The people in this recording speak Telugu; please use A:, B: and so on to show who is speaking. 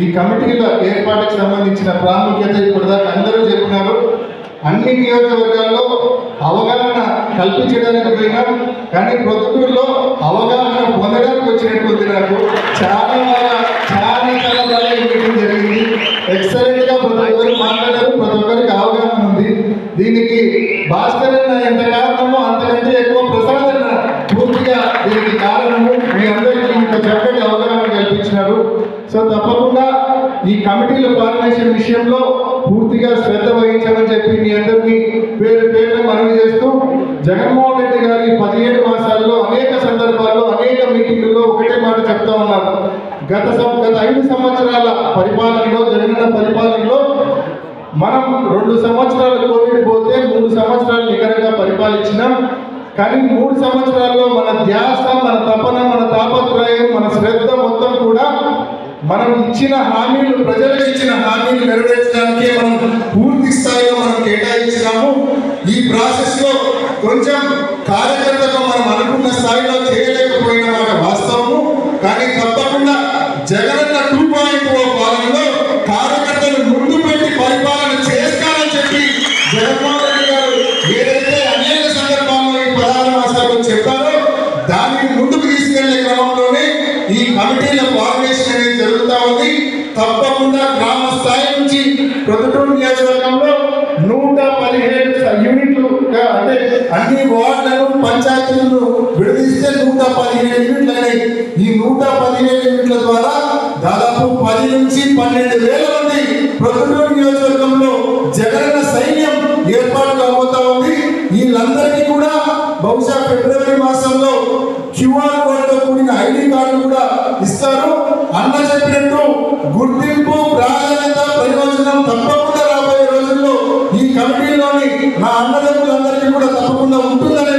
A: ఈ కమిటీల ఏర్పాటుకు సంబంధించిన ప్రాముఖ్యత ఇప్పటిదాకా అందరూ చెప్పినారు. అన్ని నియోజకవర్గాల్లో అవగాహన కల్పించడానికి పోయినా కానీ ప్రొద్దుటూరులో అవగాహన పొందడానికి వచ్చినటువంటి నాకు చాలా బాగా మీటింగ్ జరిగింది. ఎక్సలెంట్గా ప్రతి ఒక్కరు మాట్లాడారు, ప్రతి ఒక్కరికి అవగాహన ఉంది. దీనికి భాస్కర్ అన్న ఎంత కారణమో అంతకంటే ఎక్కువ ప్రసాద్ అన్న పూర్తిగా దీనికి కారణము. మీ అందరికీ ఇంత చక్కటి అవగాహన కల్పించినారు. సో తప్పకుండా ఈ కమిటీల ఫార్మేషన్ విషయంలో పూర్తిగా శ్రద్ధ వహించమని చెప్పి మీ అందరినీ పేరు పేరున మనవి చేస్తూ, జగన్మోహన్ రెడ్డి గారి 17 మాసాల్లో అనేక సందర్భాల్లో అనేక మీటింగుల్లో ఒకటే మాట చెప్తా ఉన్నారు. గత 5 సంవత్సరాల పరిపాలనలో, జగనన్న పరిపాలనలో మనం 2 సంవత్సరాలు కోవిడ్ పోతే 3 సంవత్సరాలు నికరంగా పరిపాలించినాం. కానీ 3 సంవత్సరాల్లో మన ధ్యాస, మన తపన, మన తాపత్రయం, మన శ్రద్ధ మొత్తం కూడా మనం ఇచ్చిన హామీలు, ప్రజలకు ఇచ్చిన హామీలు నెరవేర్చడానికే మనం పూర్తి స్థాయిలో మనం కేటాయించినాము. ఈ ప్రాసెస్ లో కొంచెం కార్యకర్తగా మనం అనుకున్న స్థాయిలో చేయలేకపోయిన మాట వాస్తవము. కానీ తప్పకుండా జగనన్న 2.0 పాలనలో కార్యకర్తలు ముందు పెట్టి పరిపాలన చేస్తారని చెప్పి జగన్మోహన్ రెడ్డి గారు ఏదైతే అనేక సందర్భాల్లో ఈ 16 మాసాలు చెప్పారో దాన్ని ముందుకు తీసుకెళ్లే క్రమంలోనే ఈ కమిటీల ఫార్మేషన్ అనేది జరుగుతూ ఉంది. తప్పకుండా గ్రామ స్థాయి నుంచి ప్రొద్దుటూరు నియోజకవర్గంలో 117 యూనిట్లు, అంటే అన్ని వార్డులను పంచాయతీలను విడదీస్తే 117 యూనిట్లు అయినాయి. ఈ 117 యూనిట్ల ద్వారా దాదాపు 10 నుంచి 12,000 మంది ప్రొద్దుటూరు నియోజకవర్గంలో జగనన్న సైన్యం ఏర్పాటు కాబోతా ఉంది. వీళ్ళందరికీ కూడా బహుశా ఫిబ్రవరి మాసంలో QR కోడ్తో కూడిన ఐడి కార్డు కూడా ఇస్తారు. అన్న చెప్పినట్టు గుర్తింపు, ప్రాధాన్యత, ప్రయోజనం తప్పకుండా రాబోయే రోజుల్లో ఈ కమిటీలోని నా అన్నదమ్ములందరికీ కూడా తప్పకుండా ఉంటుందనే